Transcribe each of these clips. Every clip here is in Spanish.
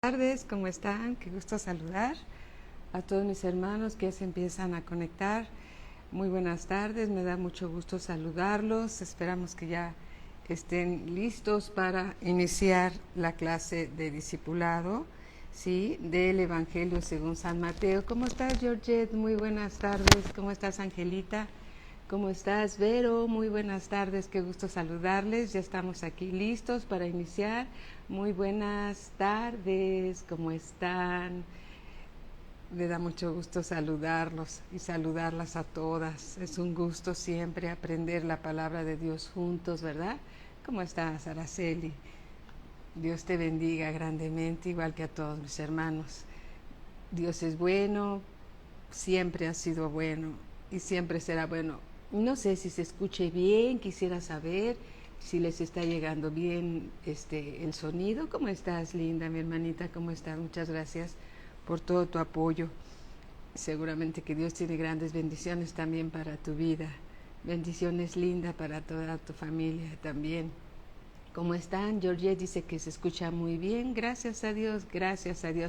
Buenas tardes, ¿cómo están? Qué gusto saludar a todos mis hermanos que ya se empiezan a conectar. Muy buenas tardes, me da mucho gusto saludarlos. Esperamos que ya estén listos para iniciar la clase de discipulado, ¿sí? Del Evangelio según San Mateo. ¿Cómo estás, Georgette? Muy buenas tardes. ¿Cómo estás, Angelita? ¿Cómo estás, Vero? Muy buenas tardes, qué gusto saludarles. Ya estamos aquí listos para iniciar. Muy buenas tardes, ¿cómo están? Me da mucho gusto saludarlos y saludarlas a todas. Es un gusto siempre aprender la palabra de Dios juntos, ¿verdad? ¿Cómo estás, Araceli? Dios te bendiga grandemente, igual que a todos mis hermanos. Dios es bueno, siempre ha sido bueno y siempre será bueno. No sé si se escuche bien, quisiera saber si les está llegando bien el sonido. ¿Cómo estás, linda, mi hermanita? ¿Cómo estás? Muchas gracias por todo tu apoyo. Seguramente que Dios tiene grandes bendiciones también para tu vida. Bendiciones lindas para toda tu familia también. ¿Cómo están? Georgette dice que se escucha muy bien. Gracias a Dios,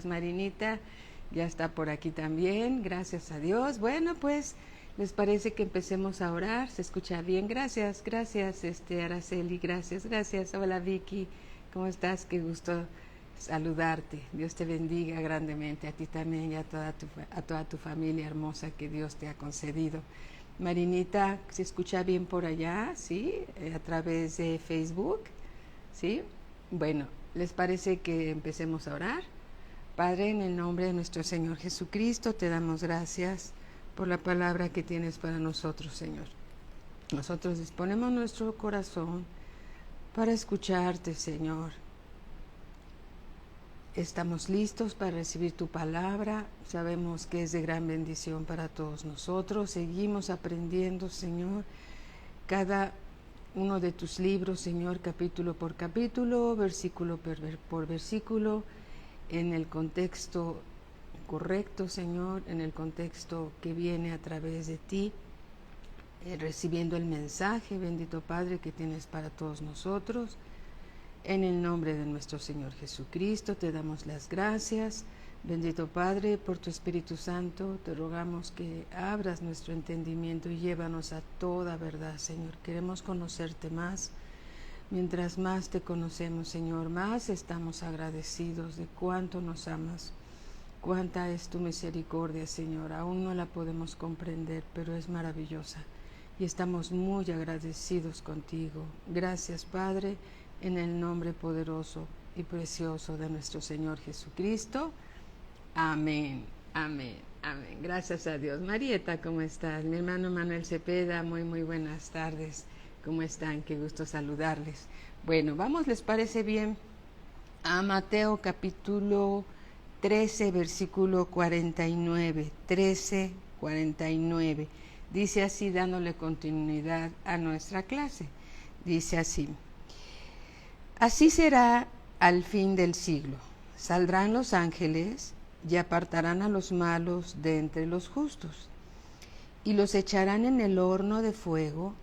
Marinita. Ya está por aquí también, gracias a Dios. Bueno, pues, ¿les parece que empecemos a orar? ¿Se escucha bien? Gracias, Araceli, gracias. Hola, Vicky, ¿cómo estás? Qué gusto saludarte. Dios te bendiga grandemente, a ti también y a toda tu familia hermosa que Dios te ha concedido. Marinita, ¿se escucha bien por allá? ¿Sí? A través de Facebook, ¿sí? Bueno, ¿les parece que empecemos a orar? Padre, en el nombre de nuestro Señor Jesucristo, te damos gracias por la palabra que tienes para nosotros, Señor. Nosotros disponemos nuestro corazón para escucharte, Señor. Estamos listos para recibir tu palabra. Sabemos que es de gran bendición para todos nosotros. Seguimos aprendiendo, Señor, cada uno de tus libros, Señor, capítulo por capítulo, versículo por versículo, en el contexto correcto, Señor, en el contexto que viene a través de ti, recibiendo el mensaje, bendito Padre, que tienes para todos nosotros. En el nombre de nuestro Señor Jesucristo te damos las gracias. Bendito Padre, por tu Espíritu Santo, te rogamos que abras nuestro entendimiento y llévanos a toda verdad, Señor. Queremos conocerte más. Mientras más te conocemos, Señor, más estamos agradecidos de cuánto nos amas. Cuánta es tu misericordia, Señor. Aún no la podemos comprender, pero es maravillosa. Y estamos muy agradecidos contigo. Gracias, Padre, en el nombre poderoso y precioso de nuestro Señor Jesucristo. Amén, amén, amén. Gracias a Dios. Marieta, ¿cómo estás? Mi hermano Manuel Cepeda, muy buenas tardes. ¿Cómo están? Qué gusto saludarles. Bueno, vamos, ¿les parece bien? A Mateo capítulo 13, versículo 49. 13, 49. Dice así, dándole continuidad a nuestra clase. Dice así: así será al fin del siglo. Saldrán los ángeles y apartarán a los malos de entre los justos, y los echarán en el horno de fuego.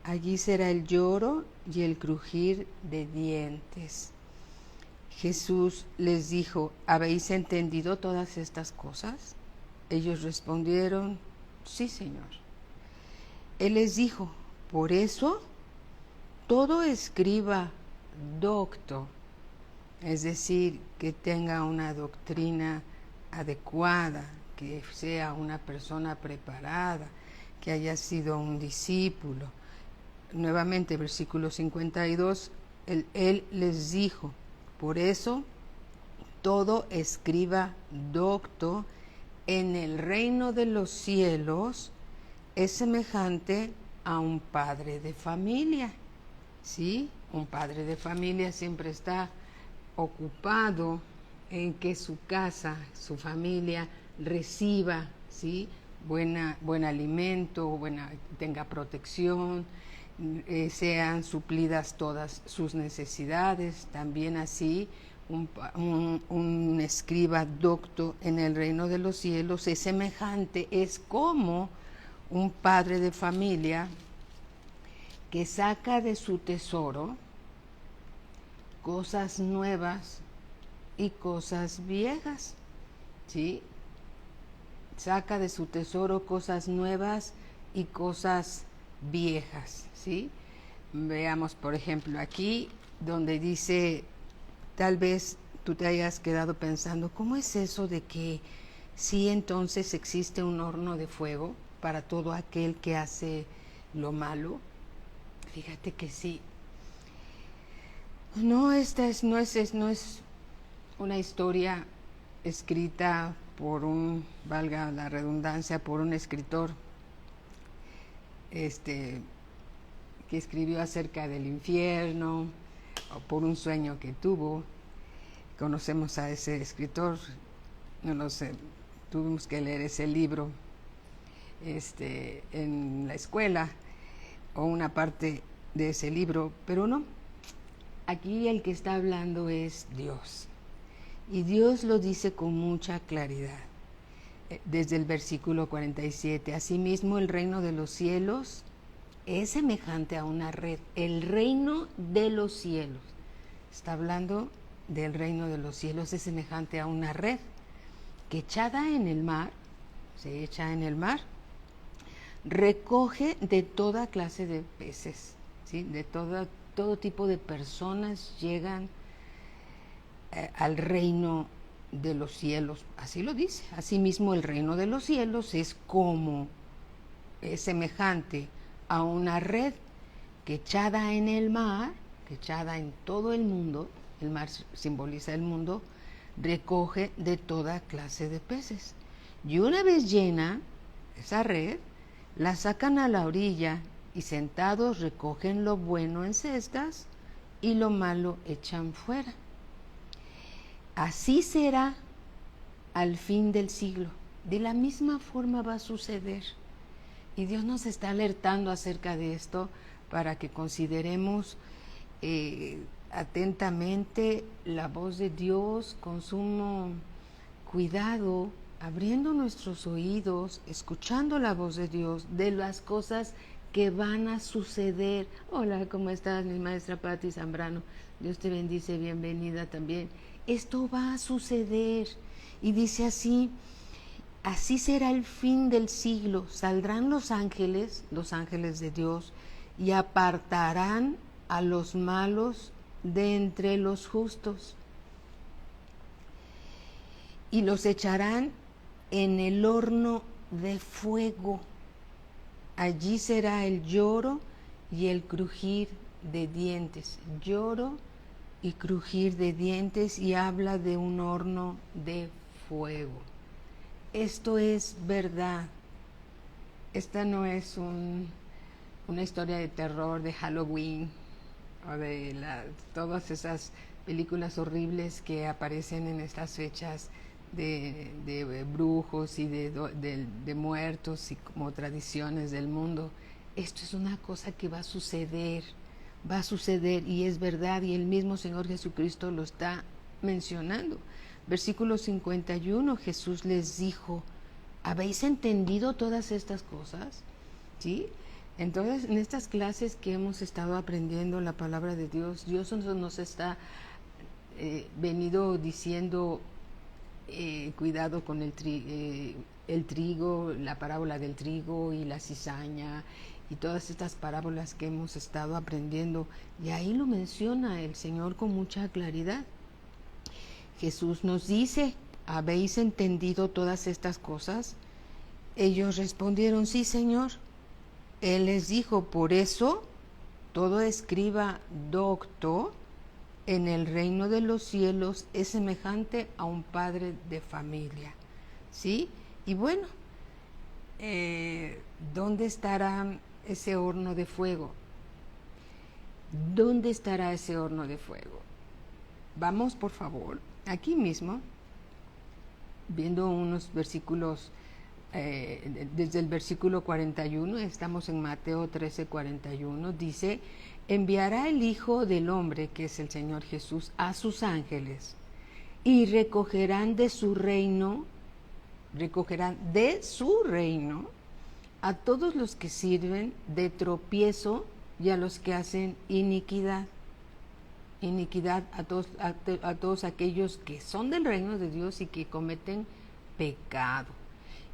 Allí será el lloro y el crujir de dientes. Jesús les dijo: ¿habéis entendido todas estas cosas? Ellos respondieron: sí, Señor. Él les dijo: por eso, todo escriba docto, es decir, que tenga una doctrina adecuada, que sea una persona preparada, que haya sido un discípulo. Nuevamente, versículo 52, él les dijo: por eso, todo escriba docto en el reino de los cielos es semejante a un padre de familia. ¿Sí? Un padre de familia siempre está ocupado en que su casa, su familia reciba, ¿sí?, buen alimento, tenga protección, sean suplidas todas sus necesidades. También así un escriba docto en el reino de los cielos es semejante, es como un padre de familia que saca de su tesoro cosas nuevas y cosas viejas, ¿sí? Saca de su tesoro cosas nuevas y cosas viejas, ¿sí? Veamos, por ejemplo, aquí donde dice, tal vez tú te hayas quedado pensando, ¿cómo es eso de que sí entonces existe un horno de fuego para todo aquel que hace lo malo? Fíjate que sí. No, no es una historia escrita por valga la redundancia, por un escritor que escribió acerca del infierno o por un sueño que tuvo. Conocemos a ese escritor, no lo sé, tuvimos que leer ese libro en la escuela o una parte de ese libro, pero no. Aquí el que está hablando es Dios. Y Dios lo dice con mucha claridad. Desde el versículo 47, asimismo el reino de los cielos es semejante a una red. El reino de los cielos. Está hablando del reino de los cielos, es semejante a una red que echada en el mar, se echa en el mar, recoge de toda clase de peces, ¿sí? De todo tipo de personas llegan al reino de los cielos, así lo dice. Asimismo el reino de los cielos es semejante a una red que echada en el mar, que echada en todo el mundo, el mar simboliza el mundo, recoge de toda clase de peces. Y una vez llena esa red, la sacan a la orilla y sentados recogen lo bueno en cestas y lo malo echan fuera. Así será al fin del siglo. De la misma forma va a suceder. Y Dios nos está alertando acerca de esto para que consideremos atentamente la voz de Dios con sumo cuidado, abriendo nuestros oídos, escuchando la voz de Dios, de las cosas que van a suceder. Hola, ¿cómo estás, mi maestra Patti Zambrano? Dios te bendice, bienvenida también. Esto va a suceder. Y dice así, así será el fin del siglo. Saldrán los ángeles de Dios, y apartarán a los malos de entre los justos, y los echarán en el horno de fuego. Allí será el lloro y el crujir de dientes. Lloro y crujir de dientes, y habla de un horno de fuego. Esto es verdad. Esta no es una historia de terror de Halloween o de todas esas películas horribles que aparecen en estas fechas de brujos y de muertos y como tradiciones del mundo. Esto es una cosa que va a suceder y es verdad, y el mismo Señor Jesucristo lo está mencionando. Versículo 51, Jesús les dijo, ¿habéis entendido todas estas cosas? ¿Sí? Entonces, en estas clases que hemos estado aprendiendo la palabra de Dios, Dios nos está venido diciendo, cuidado con el trigo, la parábola del trigo y la cizaña, y todas estas parábolas que hemos estado aprendiendo, y ahí lo menciona el Señor con mucha claridad. Jesús nos dice, ¿habéis entendido todas estas cosas? Ellos respondieron, sí, Señor. Él les dijo, por eso todo escriba docto en el reino de los cielos es semejante a un padre de familia. ¿Sí? Y bueno, ¿dónde estará ese horno de fuego? ¿Dónde estará ese horno de fuego? Vamos, por favor, aquí mismo, viendo unos versículos, desde el versículo 41, estamos en Mateo 13:41, dice, enviará el Hijo del Hombre, que es el Señor Jesús, a sus ángeles, y recogerán de su reino a todos los que sirven de tropiezo y a los que hacen iniquidad. iniquidad a todos aquellos que son del reino de Dios y que cometen pecado.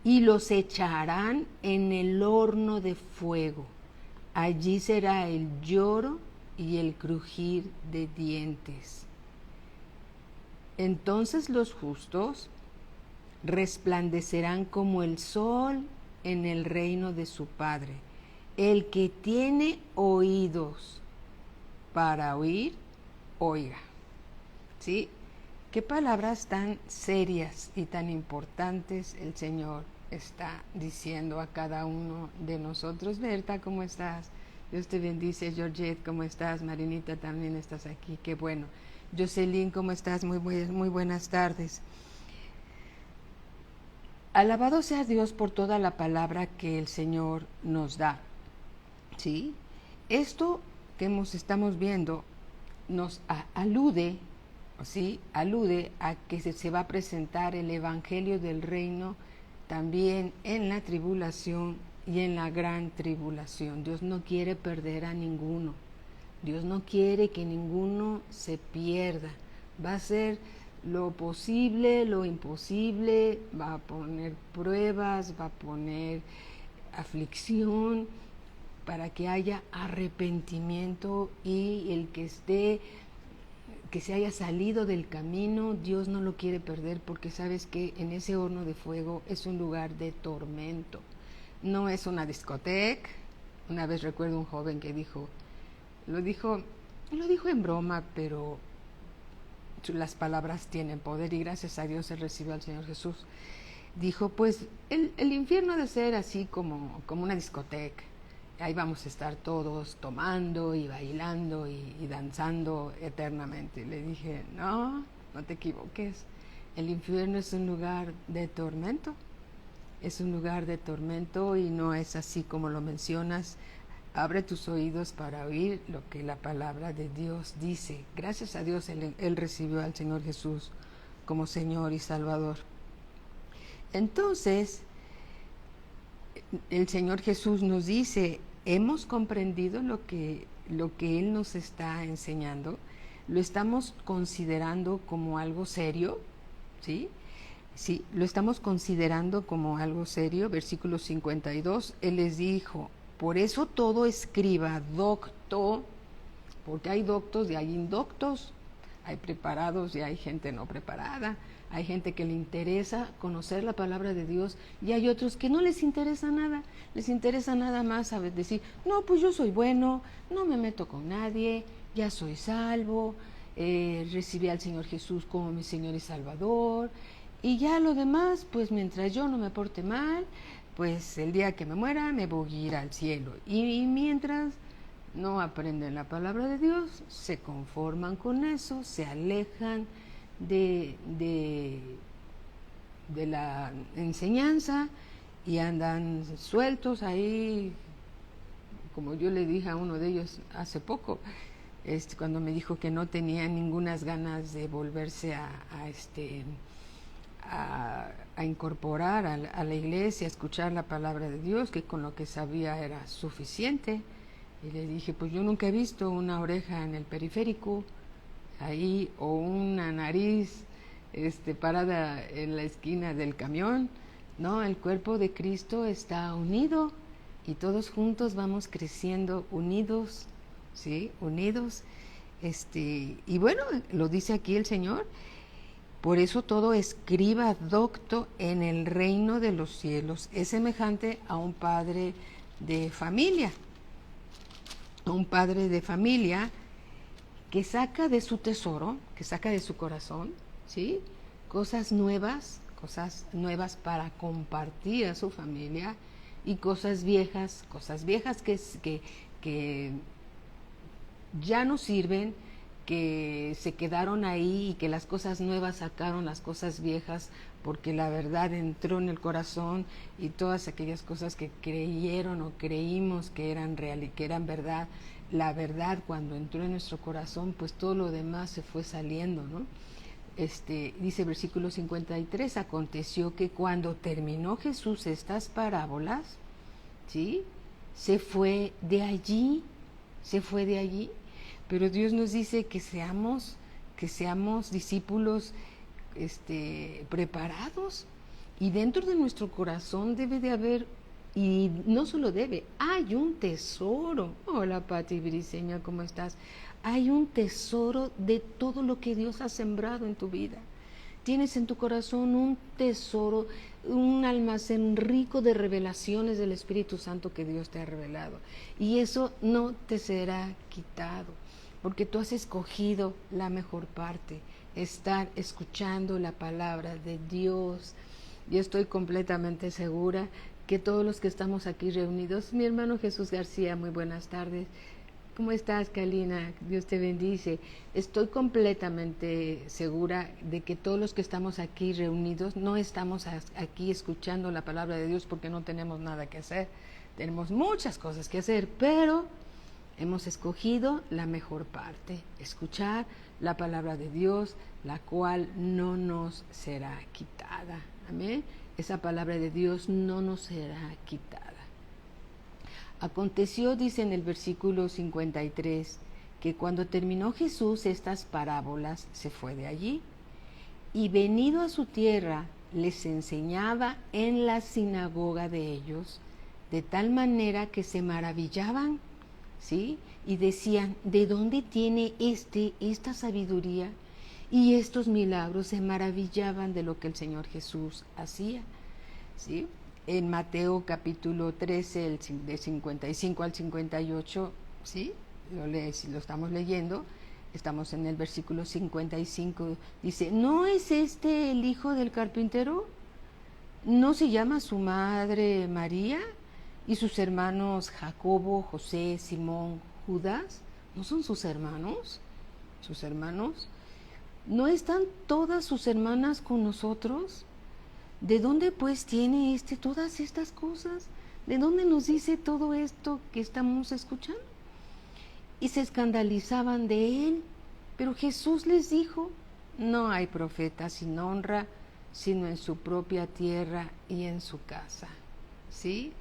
Y los echarán en el horno de fuego. Allí será el lloro y el crujir de dientes. Entonces los justos resplandecerán como el sol en el reino de su Padre. El que tiene oídos para oír, oiga. ¿Sí? Qué palabras tan serias y tan importantes el Señor está diciendo a cada uno de nosotros. Berta, ¿cómo estás? Dios te bendice. Georgette, ¿cómo estás? Marinita, también estás aquí. Qué bueno. Jocelyn, ¿cómo estás? Muy buenas tardes. Alabado sea Dios por toda la palabra que el Señor nos da. ¿Sí? Esto que estamos viendo nos alude, ¿sí? Alude a que se va a presentar el Evangelio del Reino también en la tribulación y en la gran tribulación. Dios no quiere perder a ninguno. Dios no quiere que ninguno se pierda. Va a hacer lo posible, lo imposible, va a poner pruebas, va a poner aflicción para que haya arrepentimiento, y el que se haya salido del camino, Dios no lo quiere perder, porque sabes que en ese horno de fuego es un lugar de tormento, no es una discoteca. Una vez recuerdo un joven que lo dijo en broma, pero las palabras tienen poder, y gracias a Dios él recibió al Señor Jesús. Dijo, pues el infierno ha de ser así como una discoteca. Ahí vamos a estar todos tomando y bailando y danzando eternamente. Le dije, no te equivoques. El infierno es un lugar de tormento. Es un lugar de tormento y no es así como lo mencionas. Abre tus oídos para oír lo que la palabra de Dios dice. Gracias a Dios él recibió al Señor Jesús como Señor y Salvador. Entonces, el Señor Jesús nos dice, hemos comprendido lo que Él nos está enseñando, lo estamos considerando como algo serio, ¿sí? Sí, lo estamos considerando como algo serio. Versículo 52, Él les dijo, por eso todo escriba docto, porque hay doctos y hay indoctos, hay preparados y hay gente no preparada, hay gente que le interesa conocer la palabra de Dios y hay otros que no les interesa nada, les interesa nada más decir, no, pues yo soy bueno, no me meto con nadie, ya soy salvo, recibí al Señor Jesús como mi Señor y Salvador, y ya lo demás, pues mientras yo no me porte mal, pues el día que me muera me voy a ir al cielo. Y mientras no aprenden la palabra de Dios, se conforman con eso, se alejan de la enseñanza y andan sueltos ahí, como yo le dije a uno de ellos hace poco, cuando me dijo que no tenía ninguna ganas de volverse a incorporar a la iglesia, a escuchar la palabra de Dios, que con lo que sabía era suficiente. Y le dije, pues yo nunca he visto una oreja en el periférico ahí, o una nariz parada en la esquina del camión. No, el cuerpo de Cristo está unido y todos juntos vamos creciendo unidos, ¿sí? Unidos. Y bueno, lo dice aquí el Señor. Por eso todo escriba docto en el reino de los cielos es semejante a un padre de familia. A un padre de familia que saca de su tesoro, que saca de su corazón, ¿sí? Cosas nuevas para compartir a su familia, y cosas viejas que ya no sirven, que se quedaron ahí, y que las cosas nuevas sacaron las cosas viejas, porque la verdad entró en el corazón, y todas aquellas cosas que creyeron o creímos que eran real y que eran verdad, la verdad cuando entró en nuestro corazón, pues todo lo demás se fue saliendo, ¿no? Dice versículo 53, aconteció que cuando terminó Jesús estas parábolas, ¿sí? Se fue de allí, pero Dios nos dice que seamos discípulos preparados, y dentro de nuestro corazón debe de haber, y no solo debe, hay un tesoro. Hola Pati Briseña, ¿cómo estás? Hay un tesoro de todo lo que Dios ha sembrado en tu vida. Tienes en tu corazón un tesoro, un almacén rico de revelaciones del Espíritu Santo que Dios te ha revelado. Y eso no te será quitado, porque tú has escogido la mejor parte, estar escuchando la palabra de Dios. Yo estoy completamente segura que todos los que estamos aquí reunidos, mi hermano Jesús García, muy buenas tardes. ¿Cómo estás, Kalina? Dios te bendice. Estoy completamente segura de que todos los que estamos aquí reunidos no estamos aquí escuchando la palabra de Dios porque no tenemos nada que hacer. Tenemos muchas cosas que hacer, pero hemos escogido la mejor parte, escuchar la palabra de Dios, la cual no nos será quitada. Amén. Esa palabra de Dios no nos será quitada. Aconteció, dice en el versículo 53, que cuando terminó Jesús estas parábolas, se fue de allí, y venido a su tierra, les enseñaba en la sinagoga de ellos, de tal manera que se maravillaban, ¿sí? Y decían, ¿de dónde tiene esta sabiduría y estos milagros? Se maravillaban de lo que el Señor Jesús hacía, ¿sí? En Mateo capítulo 13, de 55 al 58, ¿sí? Lo estamos leyendo, estamos en el versículo 55, dice, ¿no es este el hijo del carpintero? ¿No se llama su madre María y sus hermanos Jacobo, José, Simón, Judas? ¿No son sus hermanos? ¿Sus hermanos? ¿No están todas sus hermanas con nosotros? ¿De dónde pues tiene todas estas cosas? ¿De dónde nos dice todo esto que estamos escuchando? Y se escandalizaban de él, pero Jesús les dijo, no hay profeta sin honra, sino en su propia tierra y en su casa, ¿sí?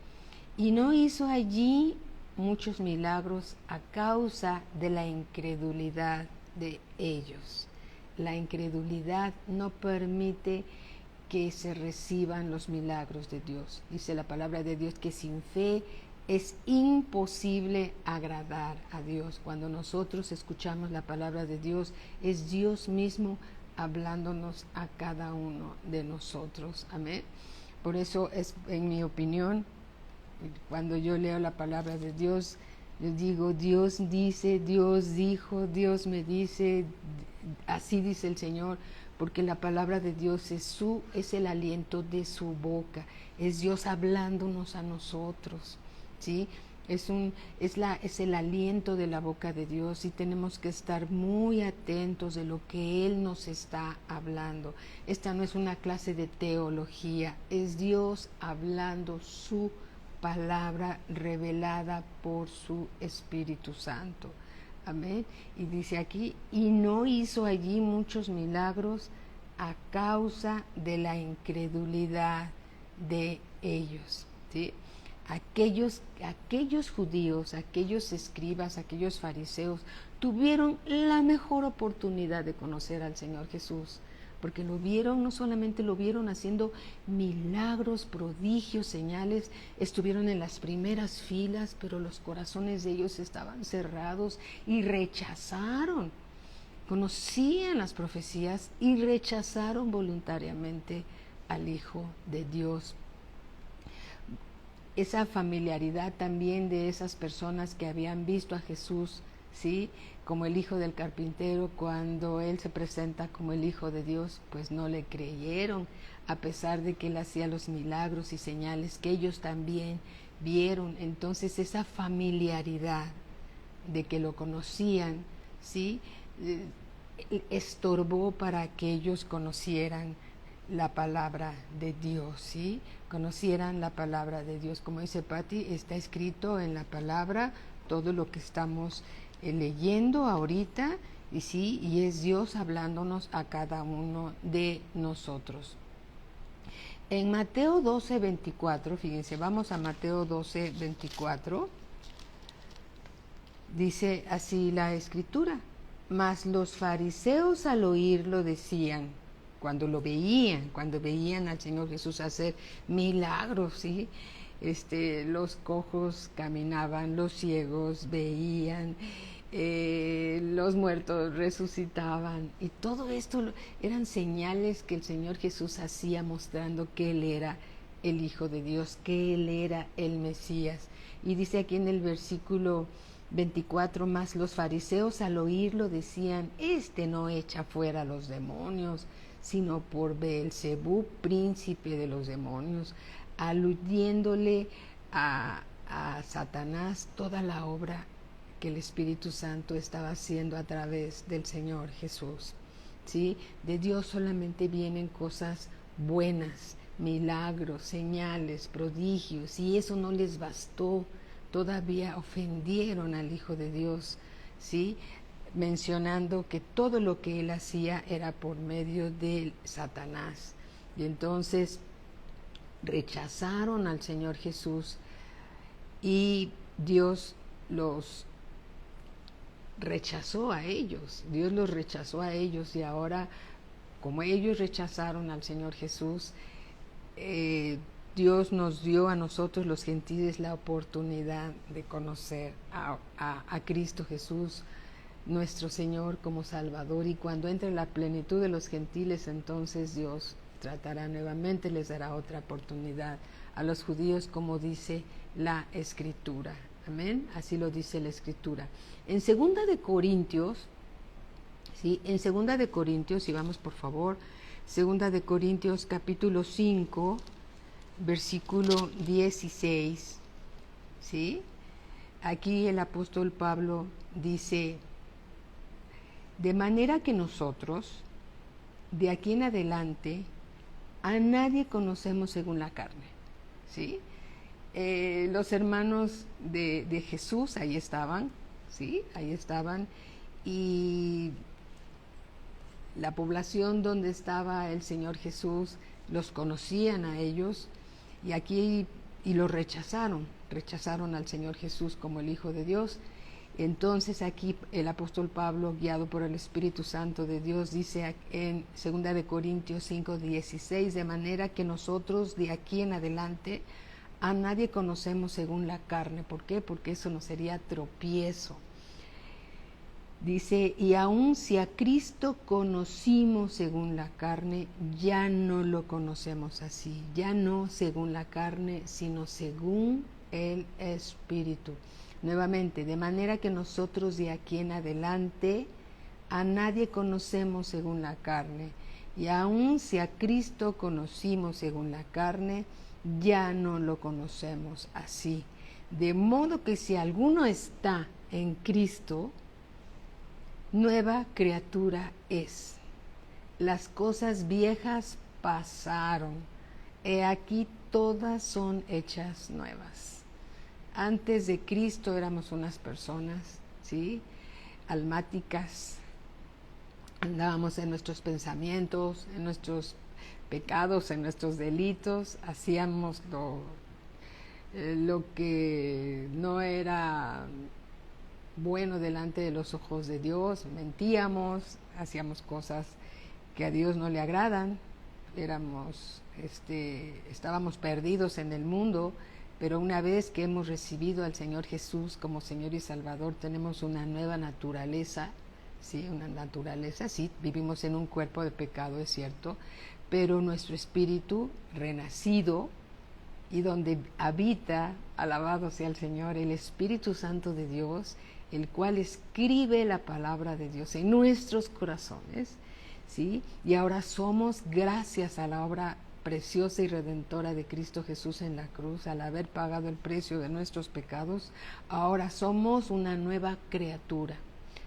Y no hizo allí muchos milagros a causa de la incredulidad de ellos. La incredulidad no permite que se reciban los milagros de Dios. Dice la palabra de Dios que sin fe es imposible agradar a Dios. Cuando nosotros escuchamos la palabra de Dios, es Dios mismo hablándonos a cada uno de nosotros. Amén. Por eso es, en mi opinión, cuando yo leo la palabra de Dios, yo digo, Dios dice, Dios dijo, Dios me dice, así dice el Señor, porque la palabra de Dios es el aliento de su boca, es Dios hablándonos a nosotros, ¿sí? Es el aliento de la boca de Dios, y tenemos que estar muy atentos de lo que Él nos está hablando. Esta no es una clase de teología, es Dios hablando su palabra revelada por su Espíritu Santo. Amén. Y dice aquí, y no hizo allí muchos milagros a causa de la incredulidad de ellos, ¿sí? Aquellos judíos, aquellos escribas, aquellos fariseos tuvieron la mejor oportunidad de conocer al Señor Jesús, porque lo vieron, no solamente lo vieron haciendo milagros, prodigios, señales, estuvieron en las primeras filas, pero los corazones de ellos estaban cerrados y rechazaron, conocían las profecías y rechazaron voluntariamente al Hijo de Dios. Esa familiaridad también de esas personas que habían visto a Jesús, ¿sí?, como el hijo del carpintero, cuando Él se presenta como el Hijo de Dios, pues no le creyeron, a pesar de que Él hacía los milagros y señales que ellos también vieron. Entonces esa familiaridad de que lo conocían, ¿sí?, estorbó para que ellos conocieran la palabra de Dios, ¿sí? Conocieran la palabra de Dios. Como dice Patti, está escrito en la palabra todo lo que estamos leyendo ahorita, y sí, y es Dios hablándonos a cada uno de nosotros. En Mateo 12:24, fíjense, vamos a Mateo 12:24. Dice así la Escritura: mas los fariseos al oírlo decían, cuando veían al Señor Jesús hacer milagros, ¿sí? Los cojos caminaban, los ciegos veían, los muertos resucitaban, y todo esto eran señales que el Señor Jesús hacía, mostrando que Él era el Hijo de Dios, que Él era el Mesías. Y dice aquí en el versículo 24: más los fariseos al oírlo decían, este no echa fuera los demonios, sino por Beelzebú, príncipe de los demonios, aludiéndole a Satanás toda la obra que el Espíritu Santo estaba haciendo a través del Señor Jesús, ¿sí? De Dios solamente vienen cosas buenas, milagros, señales, prodigios, y eso no les bastó. Todavía ofendieron al Hijo de Dios, ¿sí? Mencionando que todo lo que Él hacía era por medio de Satanás. Y entonces rechazaron al Señor Jesús, y Dios los rechazó a ellos. Dios los rechazó a ellos, y ahora, como ellos rechazaron al Señor Jesús, Dios nos dio a nosotros los gentiles la oportunidad de conocer a Cristo Jesús, nuestro Señor, como Salvador. Y cuando entre la plenitud de los gentiles, entonces Dios tratará nuevamente, les dará otra oportunidad a los judíos, como dice la Escritura. Amén, así lo dice la Escritura. En 2 de Corintios, ¿sí? En 2 de Corintios, si vamos por favor, 2 de Corintios capítulo 5, versículo 16, ¿sí? Aquí el apóstol Pablo dice: de manera que nosotros, de aquí en adelante, a nadie conocemos según la carne, ¿sí? Los hermanos de Jesús ahí estaban, ¿sí? Ahí estaban, y la población donde estaba el Señor Jesús los conocían a ellos, y aquí los rechazaron al Señor Jesús como el Hijo de Dios. Entonces aquí el apóstol Pablo, guiado por el Espíritu Santo de Dios, dice en 2 de Corintios 5:16: de manera que nosotros de aquí en adelante a nadie conocemos según la carne. ¿Por qué? Porque eso nos sería tropiezo. Dice: y aun si a Cristo conocimos según la carne, ya no lo conocemos así, ya no según la carne, sino según el Espíritu. Nuevamente, de manera que nosotros de aquí en adelante a nadie conocemos según la carne, y aun si a Cristo conocimos según la carne, ya no lo conocemos así. De modo que si alguno está en Cristo, nueva criatura es. Las cosas viejas pasaron, he aquí todas son hechas nuevas. Antes de Cristo éramos unas personas, ¿sí?, almáticas. Andábamos en nuestros pensamientos, en nuestros pecados, en nuestros delitos. Hacíamos lo que no era bueno delante de los ojos de Dios. Mentíamos, hacíamos cosas que a Dios no le agradan. Estábamos perdidos en el mundo. Pero una vez que hemos recibido al Señor Jesús como Señor y Salvador, tenemos una nueva naturaleza, ¿sí? Una naturaleza, sí, vivimos en un cuerpo de pecado, es cierto, pero nuestro espíritu renacido, y donde habita, alabado sea el Señor, el Espíritu Santo de Dios, el cual escribe la palabra de Dios en nuestros corazones, ¿sí? Y ahora somos, gracias a la obra preciosa y redentora de Cristo Jesús en la cruz, al haber pagado el precio de nuestros pecados, ahora somos una nueva criatura,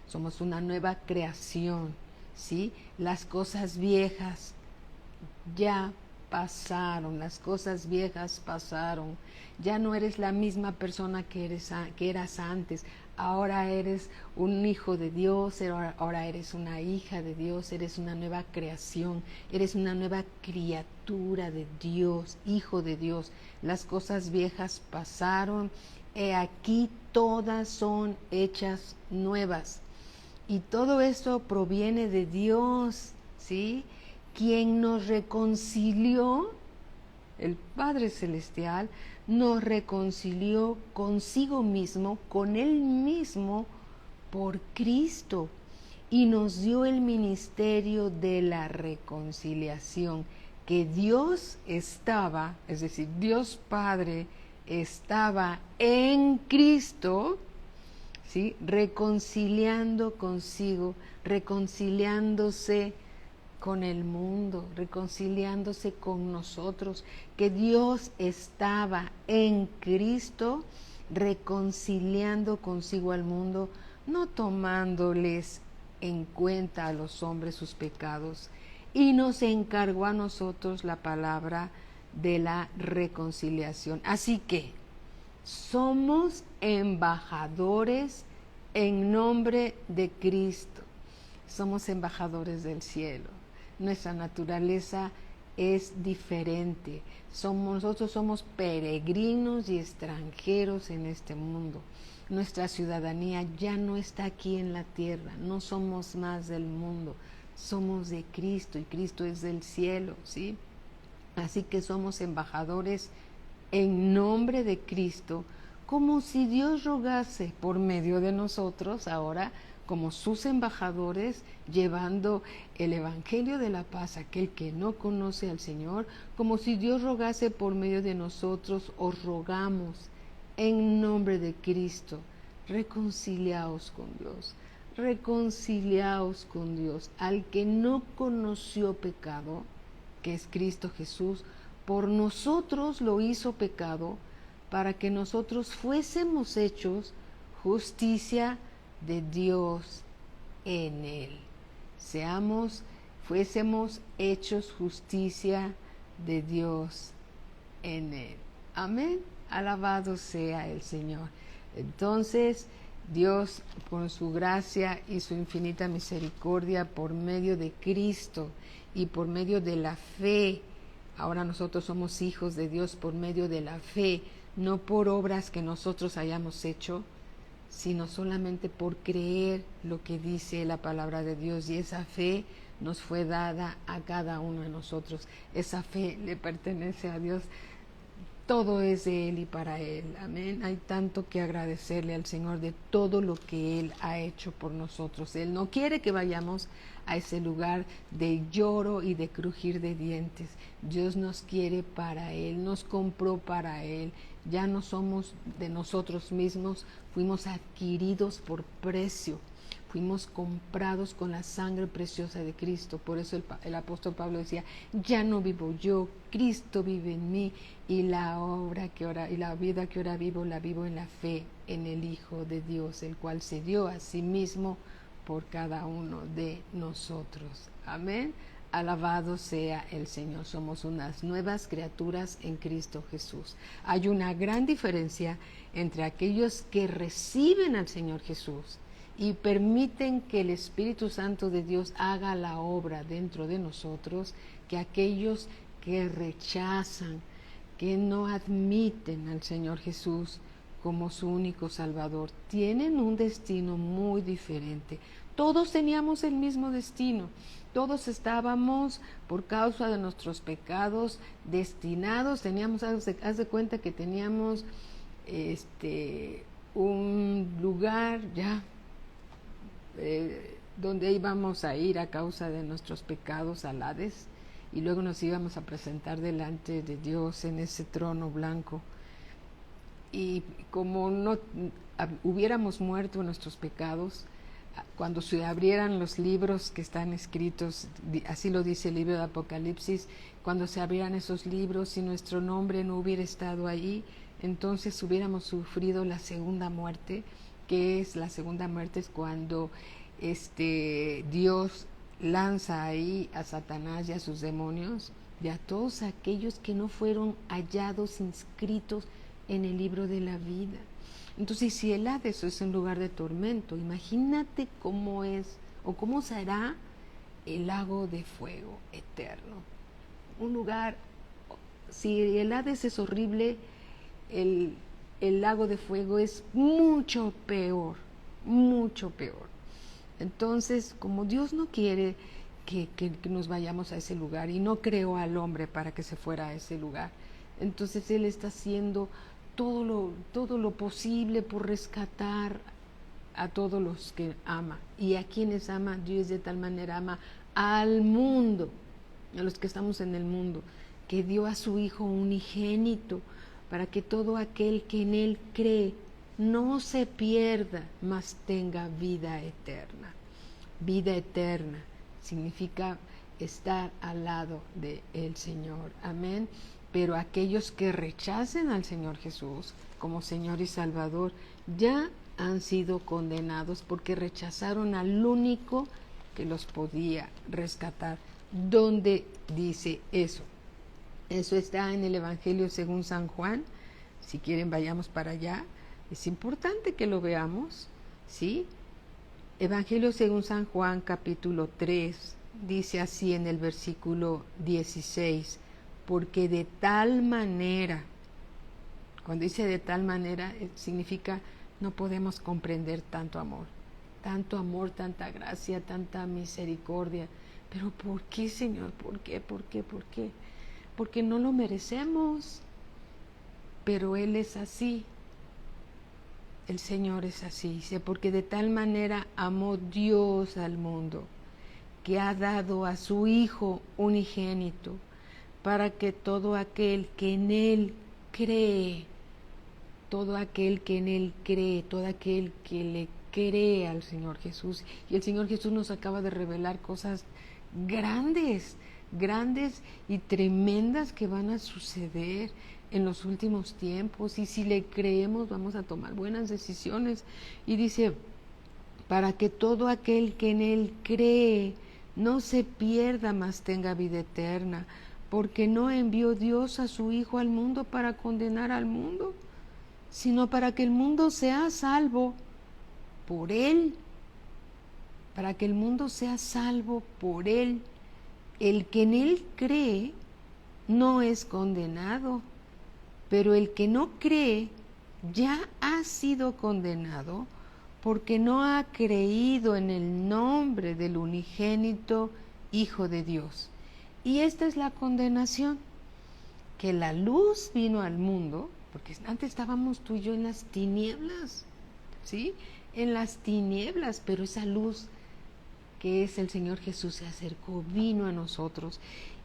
somos una nueva creación, ¿sí? Las cosas viejas ya pasaron, las cosas viejas pasaron. Ya no eres la misma persona que eras antes. Ahora eres un hijo de Dios, ahora eres una hija de Dios, eres una nueva creación, eres una nueva criatura de Dios, hijo de Dios. Las cosas viejas pasaron, he aquí todas son hechas nuevas. Y todo esto proviene de Dios, ¿sí? Quien nos reconcilió, el Padre Celestial, nos reconcilió consigo mismo, con Él mismo, por Cristo, y nos dio el ministerio de la reconciliación, que Dios estaba, es decir, Dios Padre estaba en Cristo, ¿sí? Reconciliando consigo, reconciliándose con el mundo, reconciliándose con nosotros, que Dios estaba en Cristo reconciliando consigo al mundo, no tomándoles en cuenta a los hombres sus pecados, y nos encargó a nosotros la palabra de la reconciliación. Así que somos embajadores en nombre de Cristo, somos embajadores del cielo. Nuestra naturaleza es diferente. Nosotros somos peregrinos y extranjeros en este mundo. Nuestra ciudadanía ya no está aquí en la tierra. No somos más del mundo. Somos de Cristo y Cristo es del cielo, ¿sí? Así que somos embajadores en nombre de Cristo, como si Dios rogase por medio de nosotros ahora, como sus embajadores, llevando el Evangelio de la paz a aquel que no conoce al Señor, como si Dios rogase por medio de nosotros. Os rogamos en nombre de Cristo, reconciliaos con Dios, reconciliaos con Dios. Al que no conoció pecado, que es Cristo Jesús, por nosotros lo hizo pecado, para que nosotros fuésemos hechos justicia de Dios en él. Fuésemos hechos justicia de Dios en él. Amén. Alabado sea el Señor. Entonces, Dios, con su gracia y su infinita misericordia, por medio de Cristo y por medio de la fe, ahora nosotros somos hijos de Dios por medio de la fe, no por obras que nosotros hayamos hecho, sino solamente por creer lo que dice la palabra de Dios. Y esa fe nos fue dada a cada uno de nosotros. Esa fe le pertenece a Dios. Todo es de Él y para Él. Amén. Hay tanto que agradecerle al Señor de todo lo que Él ha hecho por nosotros. Él no quiere que vayamos a ese lugar de lloro y de crujir de dientes. Dios nos quiere para Él, nos compró para Él. Ya no somos de nosotros mismos, fuimos adquiridos por precio. Fuimos comprados con la sangre preciosa de Cristo. Por eso el apóstol Pablo decía, ya no vivo yo, Cristo vive en mí, y la vida que ahora vivo, la vivo en la fe en el Hijo de Dios, el cual se dio a sí mismo por cada uno de nosotros. Amén. Alabado sea el Señor. Somos unas nuevas criaturas en Cristo Jesús. Hay una gran diferencia entre aquellos que reciben al Señor Jesús y permiten que el Espíritu Santo de Dios haga la obra dentro de nosotros, que aquellos que rechazan, que no admiten al Señor Jesús como su único Salvador, tienen un destino muy diferente. Todos teníamos el mismo destino, todos estábamos por causa de nuestros pecados destinados, haz de cuenta que teníamos un lugar ya donde íbamos a ir a causa de nuestros pecados al Hades, y luego nos íbamos a presentar delante de Dios en ese trono blanco. Y como no hubiéramos muerto en nuestros pecados, cuando se abrieran los libros que están escritos, así lo dice el libro de Apocalipsis, cuando se abrieran esos libros, si nuestro nombre no hubiera estado ahí, entonces hubiéramos sufrido la segunda muerte. Que es la segunda muerte? Es cuando Dios lanza ahí a Satanás y a sus demonios y a todos aquellos que no fueron hallados inscritos en el libro de la vida. Entonces, si el Hades es un lugar de tormento, imagínate cómo es o cómo será el lago de fuego eterno. Un lugar, si el Hades es horrible, el el lago de fuego es mucho peor, mucho peor. Entonces, como Dios no quiere que nos vayamos a ese lugar y no creó al hombre para que se fuera a ese lugar, entonces Él está haciendo todo lo posible por rescatar a todos los que ama. Y a quienes ama, Dios de tal manera ama al mundo, a los que estamos en el mundo, que dio a su Hijo unigénito, para que todo aquel que en Él cree no se pierda, mas tenga vida eterna. Vida eterna significa estar al lado del Señor. Amén. Pero aquellos que rechacen al Señor Jesús como Señor y Salvador ya han sido condenados porque rechazaron al único que los podía rescatar. ¿Dónde dice eso? Eso está en el Evangelio según San Juan. Si quieren, vayamos para allá. Es importante que lo veamos, ¿sí? Evangelio según San Juan, capítulo 3, dice así en el versículo 16, porque de tal manera, cuando dice de tal manera, significa no podemos comprender tanto amor, tanta gracia, tanta misericordia. Pero ¿por qué, Señor? ¿Por qué? ¿Por qué? ¿Por qué? Porque no lo merecemos, pero Él es así. El Señor es así, dice, porque de tal manera amó Dios al mundo, que ha dado a su Hijo unigénito, para que todo aquel que en Él cree, todo aquel que en Él cree, todo aquel que le cree al Señor Jesús. Y el Señor Jesús nos acaba de revelar cosas grandes y tremendas que van a suceder en los últimos tiempos, y si le creemos vamos a tomar buenas decisiones. Y dice, para que todo aquel que en Él cree no se pierda, mas tenga vida eterna, porque no envió Dios a su Hijo al mundo para condenar al mundo, sino para que el mundo sea salvo por Él, para que el mundo sea salvo por Él. El que en Él cree no es condenado, pero el que no cree ya ha sido condenado, porque no ha creído en el nombre del unigénito Hijo de Dios. Y esta es la condenación, que la luz vino al mundo, porque antes estábamos tú y yo en las tinieblas, ¿sí? En las tinieblas, pero esa luz que es el Señor Jesús se acercó, vino a nosotros.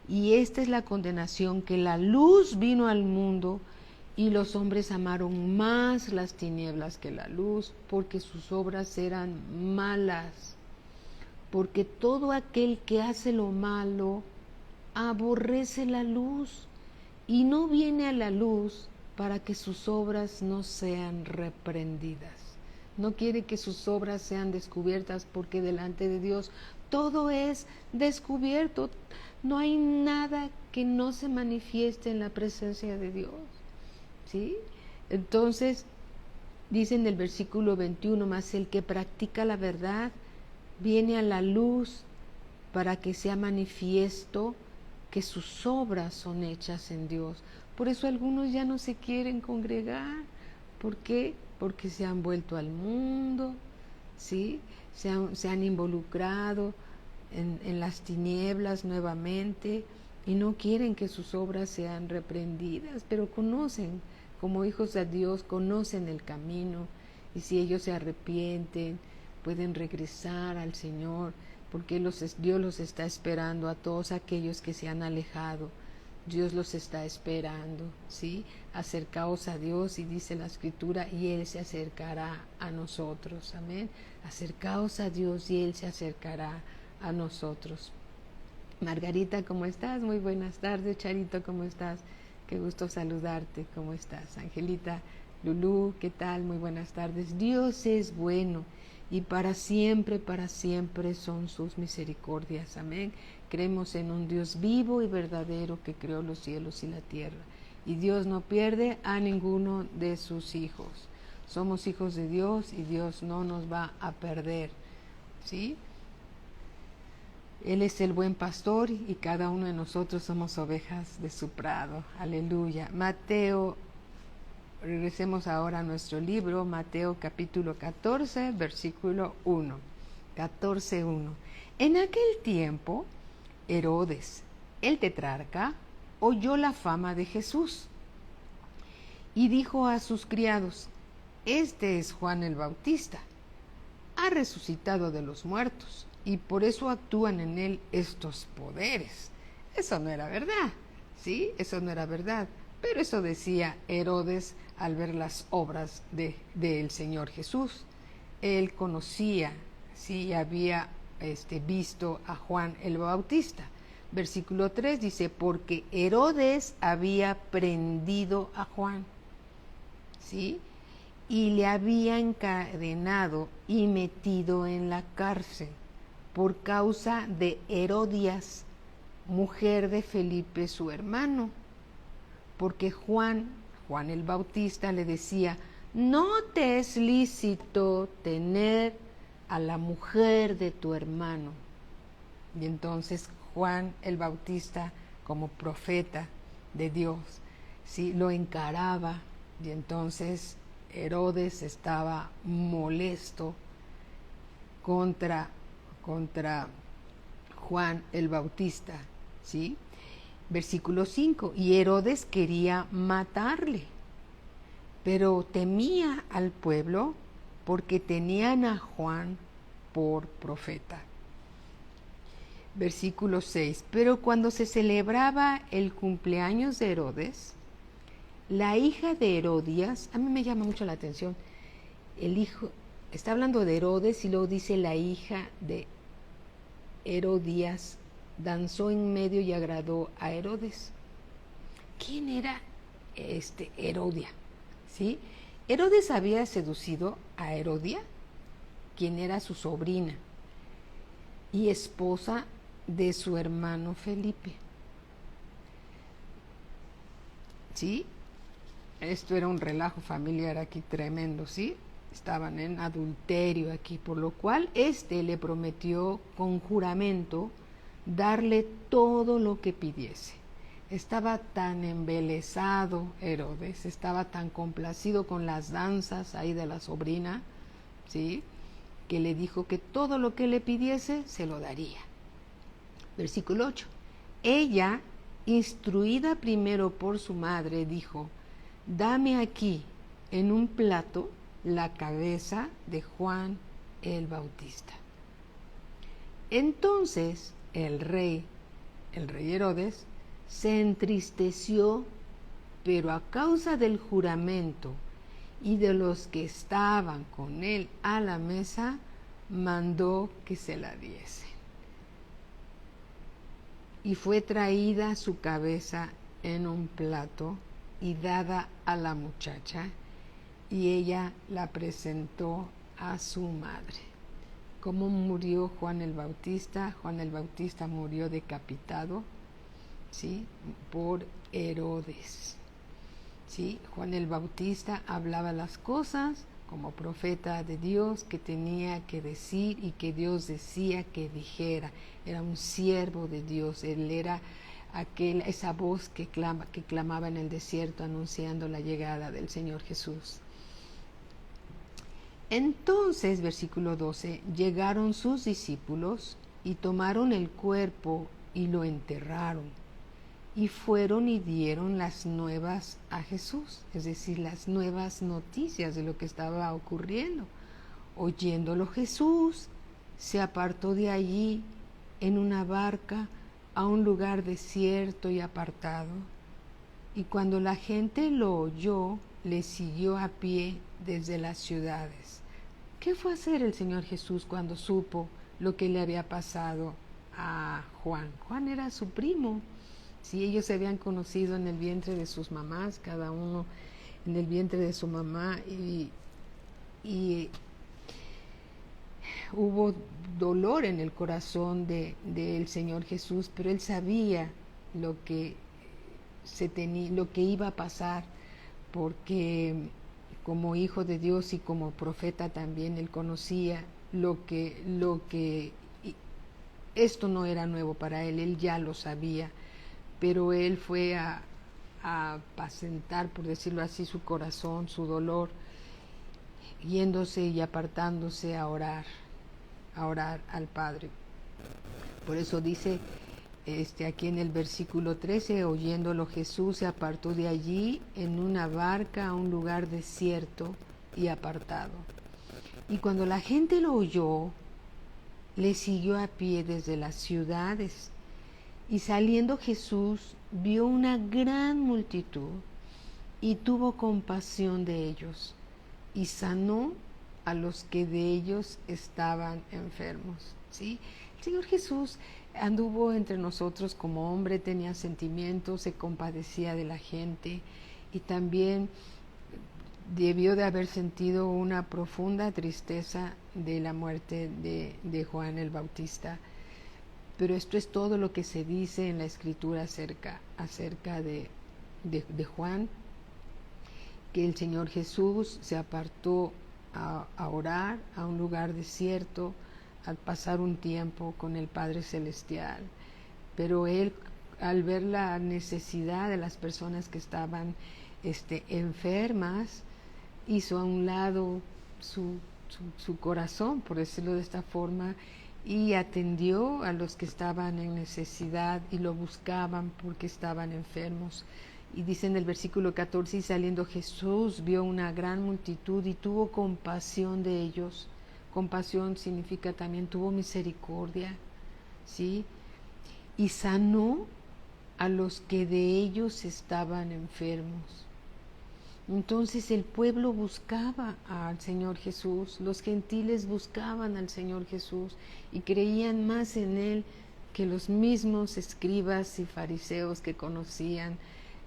Y esta es la condenación, que la luz vino al mundo y los hombres amaron más las tinieblas que la luz, porque sus obras eran malas. Porque todo aquel que hace lo malo aborrece la luz y no viene a la luz para que sus obras no sean reprendidas. No quiere que sus obras sean descubiertas, porque delante de Dios todo es descubierto. No hay nada que no se manifieste en la presencia de Dios, ¿sí? Entonces, dice en el versículo 21, mas el que practica la verdad viene a la luz para que sea manifiesto que sus obras son hechas en Dios. Por eso algunos ya no se quieren congregar. ¿Por qué? Porque se han vuelto al mundo, ¿sí? Se han involucrado en las tinieblas nuevamente y no quieren que sus obras sean reprendidas, pero conocen, como hijos de Dios, conocen el camino, y si ellos se arrepienten, pueden regresar al Señor, porque Dios los está esperando a todos aquellos que se han alejado. Dios los está esperando, ¿sí? Acercaos a Dios, y dice la Escritura, y Él se acercará a nosotros, amén. Acercaos a Dios y Él se acercará a nosotros. Margarita, ¿cómo estás? Muy buenas tardes. Charito, ¿cómo estás? Qué gusto saludarte, ¿cómo estás? Angelita, Lulú, ¿qué tal? Muy buenas tardes. Dios es bueno y para siempre son sus misericordias, amén. Creemos en un Dios vivo y verdadero que creó los cielos y la tierra, y Dios no pierde a ninguno de sus hijos. Somos hijos de Dios y Dios no nos va a perder, ¿sí? Él es el buen pastor y cada uno de nosotros somos ovejas de su prado. Aleluya. Mateo regresemos ahora a nuestro libro, Mateo capítulo 14, versículo 1. 14:1. En aquel tiempo, Herodes, el tetrarca, oyó la fama de Jesús y dijo a sus criados: Este es Juan el Bautista, ha resucitado de los muertos y por eso actúan en él estos poderes. Eso no era verdad, ¿sí? Eso no era verdad, pero eso decía Herodes al ver las obras del Señor Jesús. Él conocía, sí, había visto a Juan el Bautista. Versículo 3 dice: porque Herodes había prendido a Juan, ¿sí? Y le había encadenado y metido en la cárcel por causa de Herodías, mujer de Felipe su hermano, porque Juan el Bautista le decía: no te es lícito tener a la mujer de tu hermano. Y entonces Juan el Bautista, como profeta de Dios, ¿sí?, lo encaraba, y entonces Herodes estaba molesto contra Juan el Bautista, ¿sí? Versículo 5, y Herodes quería matarle, pero temía al pueblo porque tenían a Juan por profeta. Versículo 6, pero cuando se celebraba el cumpleaños de Herodes, la hija de Herodías, a mí me llama mucho la atención, el hijo, está hablando de Herodes y luego dice la hija de Herodías danzó en medio y agradó a Herodes. ¿Quién era Herodia? ¿Sí? Herodes había seducido a Herodia, quien era su sobrina y esposa de su hermano Felipe. ¿Sí? Esto era un relajo familiar aquí tremendo, ¿sí? Estaban en adulterio aquí, por lo cual le prometió con juramento darle todo lo que pidiese. Estaba tan embelesado Herodes, estaba tan complacido con las danzas ahí de la sobrina, ¿sí?, que le dijo que todo lo que le pidiese se lo daría. Versículo 8. Ella, instruida primero por su madre, dijo: dame aquí en un plato la cabeza de Juan el Bautista. Entonces el rey Herodes se entristeció, pero a causa del juramento y de los que estaban con él a la mesa, mandó que se la diesen. Y fue traída su cabeza en un plato y dada a la muchacha, y ella la presentó a su madre. ¿Cómo murió Juan el Bautista? Juan el Bautista murió decapitado, ¿sí?, por Herodes. ¿Sí? Juan el Bautista hablaba las cosas como profeta de Dios que tenía que decir y que Dios decía que dijera. Era un siervo de Dios, él era esa voz que clamaba en el desierto anunciando la llegada del Señor Jesús. Entonces, versículo 12, llegaron sus discípulos y tomaron el cuerpo y lo enterraron, y fueron y dieron las nuevas a Jesús, es decir, las nuevas noticias de lo que estaba ocurriendo. Oyéndolo Jesús, se apartó de allí en una barca a un lugar desierto y apartado, y cuando la gente lo oyó, le siguió a pie desde las ciudades. ¿Qué fue a hacer el Señor Jesús cuando supo lo que le había pasado a Juan? Juan era su primo. Si ellos se habían conocido en el vientre de sus mamás, cada uno en el vientre de su mamá, y hubo dolor en el corazón del Señor Jesús, pero él sabía lo que iba a pasar, porque como hijo de Dios y como profeta también él conocía lo que esto no era nuevo para él ya lo sabía, pero él fue a a apacentar, por decirlo así, su corazón, su dolor, yéndose y apartándose a orar al Padre. Por eso dice aquí en el versículo 13, oyéndolo Jesús se apartó de allí en una barca a un lugar desierto y apartado. Y cuando la gente lo oyó, le siguió a pie desde las ciudades. Y saliendo Jesús vio una gran multitud y tuvo compasión de ellos y sanó a los que de ellos estaban enfermos. ¿Sí? El Señor Jesús anduvo entre nosotros como hombre, tenía sentimientos, se compadecía de la gente y también debió de haber sentido una profunda tristeza de la muerte de Juan el Bautista. Pero esto es todo lo que se dice en la Escritura acerca de Juan, que el Señor Jesús se apartó a orar a un lugar desierto, al pasar un tiempo con el Padre Celestial. Pero él, al ver la necesidad de las personas que estaban enfermas, hizo a un lado su corazón, por decirlo de esta forma, y atendió a los que estaban en necesidad y lo buscaban porque estaban enfermos. Y dice en el versículo 14, y saliendo Jesús vio una gran multitud y tuvo compasión de ellos. Compasión significa también tuvo misericordia, ¿sí? Y sanó a los que de ellos estaban enfermos. Entonces el pueblo buscaba al Señor Jesús, los gentiles buscaban al Señor Jesús y creían más en Él que los mismos escribas y fariseos que conocían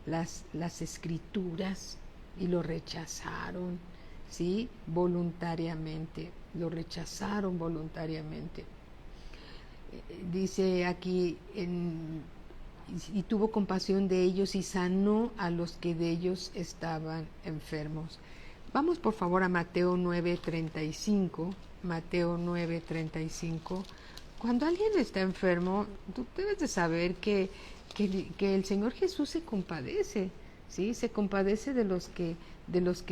las Escrituras y lo rechazaron, ¿sí? Voluntariamente, lo rechazaron voluntariamente. Dice aquí y tuvo compasión de ellos y sanó a los que de ellos estaban enfermos. Vamos por favor a Mateo 9:35. Mateo 9:35. Cuando alguien está enfermo, tú debes de saber que el Señor Jesús se compadece, ¿sí? Se compadece de los que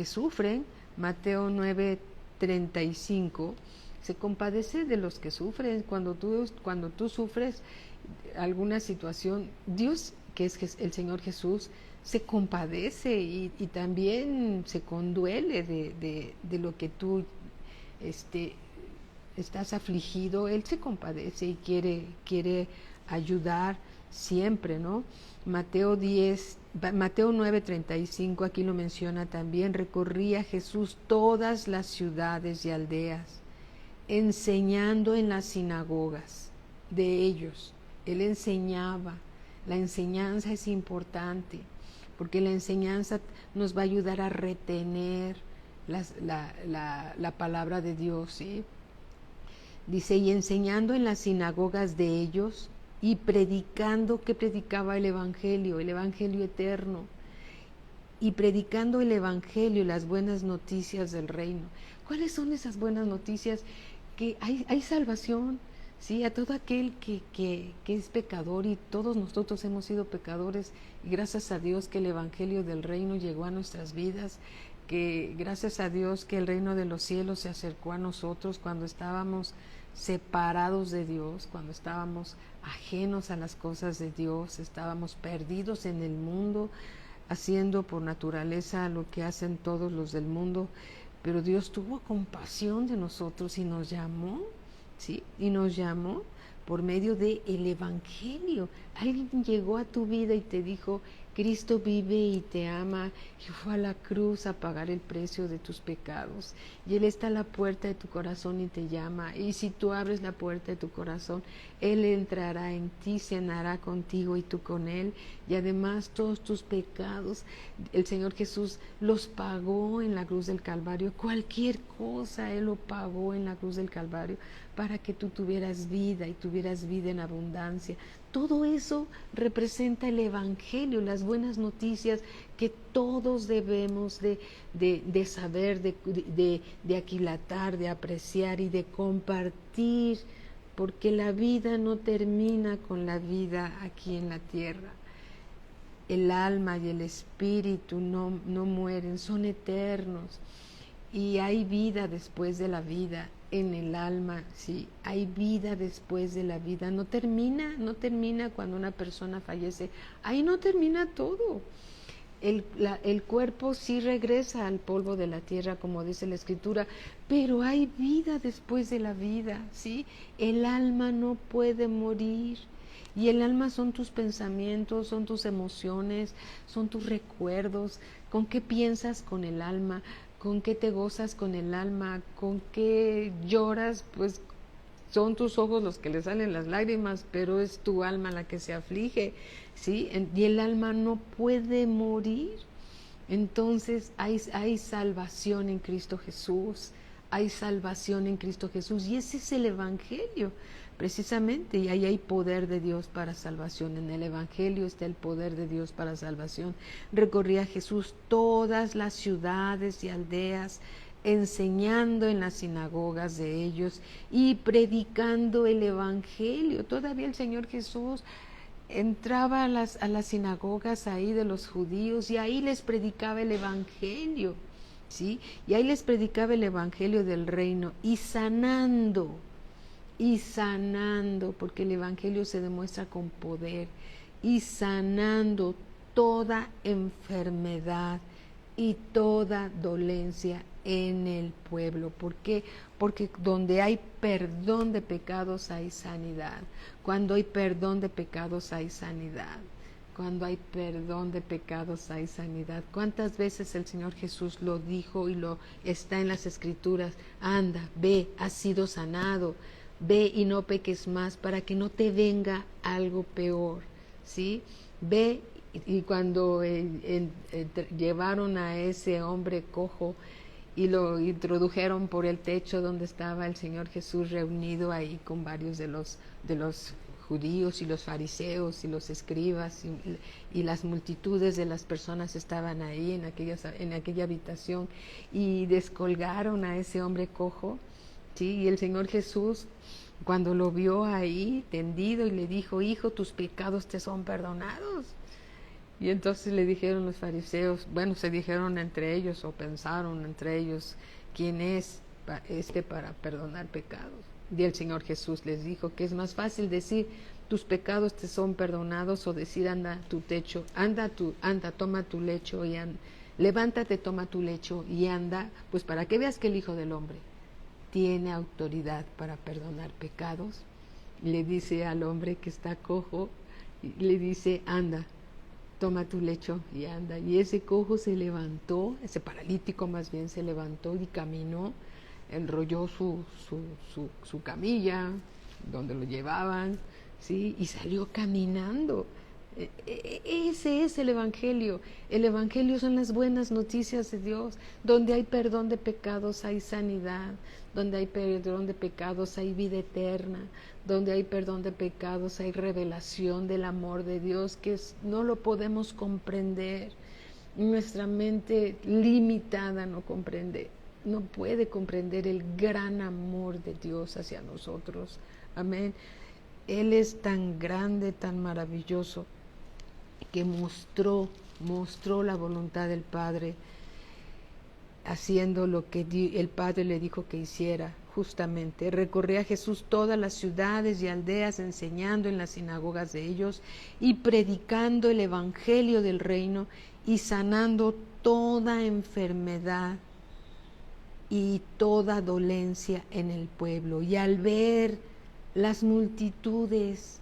sufren. Mateo 9:35. Se compadece de los que sufren. Cuando tú sufres alguna situación, Dios, que es el Señor Jesús, se compadece y también se conduele de lo que tú estás afligido. Él se compadece y quiere ayudar siempre, ¿no? Mateo 9:35, aquí lo menciona también, recorría Jesús todas las ciudades y aldeas, enseñando en las sinagogas de ellos. Él enseñaba. La enseñanza es importante porque la enseñanza nos va a ayudar a retener la palabra de Dios, ¿sí? Dice, y enseñando en las sinagogas de ellos y predicando, que predicaba el Evangelio eterno, y predicando el Evangelio, las buenas noticias del reino. ¿Cuáles son esas buenas noticias? Que hay salvación, ¿sí? A todo aquel que es pecador, y todos nosotros hemos sido pecadores, y gracias a Dios que el Evangelio del reino llegó a nuestras vidas, que gracias a Dios que el reino de los cielos se acercó a nosotros cuando estábamos separados de Dios, cuando estábamos ajenos a las cosas de Dios, estábamos perdidos en el mundo, haciendo por naturaleza lo que hacen todos los del mundo, pero Dios tuvo compasión de nosotros y nos llamó, ¿sí? Y nos llamó por medio del Evangelio. Alguien llegó a tu vida y te dijo, Cristo vive y te ama, y fue a la cruz a pagar el precio de tus pecados, y Él está a la puerta de tu corazón y te llama, y si tú abres la puerta de tu corazón, Él entrará en ti, cenará contigo y tú con Él, y además todos tus pecados, el Señor Jesús los pagó en la cruz del Calvario. Cualquier cosa Él lo pagó en la cruz del Calvario para que tú tuvieras vida y tuvieras vida en abundancia. Todo eso representa el Evangelio, las buenas noticias que todos debemos de saber, de aquilatar, de apreciar y de compartir, porque la vida no termina con la vida aquí en la tierra. el alma y el espíritu no mueren, son eternos. Y hay vida después de la vida en el alma, sí, hay vida después de la vida. No termina cuando una persona fallece. Ahí no termina todo. El cuerpo sí regresa al polvo de la tierra, como dice la Escritura, pero hay vida después de la vida, ¿sí? El alma no puede morir. Y el alma son tus pensamientos, son tus emociones, son tus recuerdos. ¿Con qué piensas con el alma? ¿Con qué te gozas con el alma? ¿Con qué lloras? Pues son tus ojos los que le salen las lágrimas, pero es tu alma la que se aflige, ¿sí? Y el alma no puede morir. Entonces hay salvación en Cristo Jesús, hay salvación en Cristo Jesús, y ese es el Evangelio, precisamente, y ahí hay poder de Dios para salvación. En el Evangelio está el poder de Dios para salvación. Recorría Jesús todas las ciudades y aldeas, enseñando en las sinagogas de ellos y predicando el Evangelio. Todavía el Señor Jesús entraba a las sinagogas ahí de los judíos y ahí les predicaba el Evangelio, ¿sí? Y ahí les predicaba el Evangelio del reino y sanando, porque el Evangelio se demuestra con poder, y sanando toda enfermedad y toda dolencia en el pueblo. ¿Por qué? Porque donde hay perdón de pecados hay sanidad. Cuando hay perdón de pecados hay sanidad. Cuando hay perdón de pecados hay sanidad. ¿Cuántas veces el Señor Jesús lo dijo y lo está en las Escrituras? Anda, ve, has sido sanado, ve y no peques más para que no te venga algo peor, ¿sí? Ve. Y cuando llevaron a ese hombre cojo y lo introdujeron por el techo donde estaba el Señor Jesús reunido ahí con varios de los judíos y los fariseos y los escribas y las multitudes de las personas estaban ahí en aquella habitación, y descolgaron a ese hombre cojo, ¿sí? Y el Señor Jesús, cuando lo vio ahí tendido, y le dijo: hijo, tus pecados te son perdonados. Y entonces le dijeron los fariseos, bueno, se dijeron entre ellos o pensaron entre ellos, ¿quién es para perdonar pecados? Y el Señor Jesús les dijo que es más fácil decir tus pecados te son perdonados, o decir anda toma tu lecho y anda, levántate, toma tu lecho y anda, pues para que veas que el Hijo del Hombre tiene autoridad para perdonar pecados. Le dice al hombre que está cojo, le dice: anda, toma tu lecho y anda. Y ese cojo se levantó, ese paralítico más bien se levantó y caminó, enrolló su camilla donde lo llevaban, ¿sí? Y salió caminando. Ese es el Evangelio. El Evangelio son las buenas noticias de Dios. Donde hay perdón de pecados hay sanidad. Donde hay perdón de pecados hay vida eterna. Donde hay perdón de pecados hay revelación del amor de Dios, que no lo podemos comprender. Nuestra mente limitada no puede comprender el gran amor de Dios hacia nosotros. Amén. Él es tan grande, tan maravilloso, que mostró la voluntad del Padre, haciendo lo que el Padre le dijo que hiciera. Justamente recorría Jesús todas las ciudades y aldeas, enseñando en las sinagogas de ellos y predicando el Evangelio del reino y sanando toda enfermedad y toda dolencia en el pueblo. Y al ver las multitudes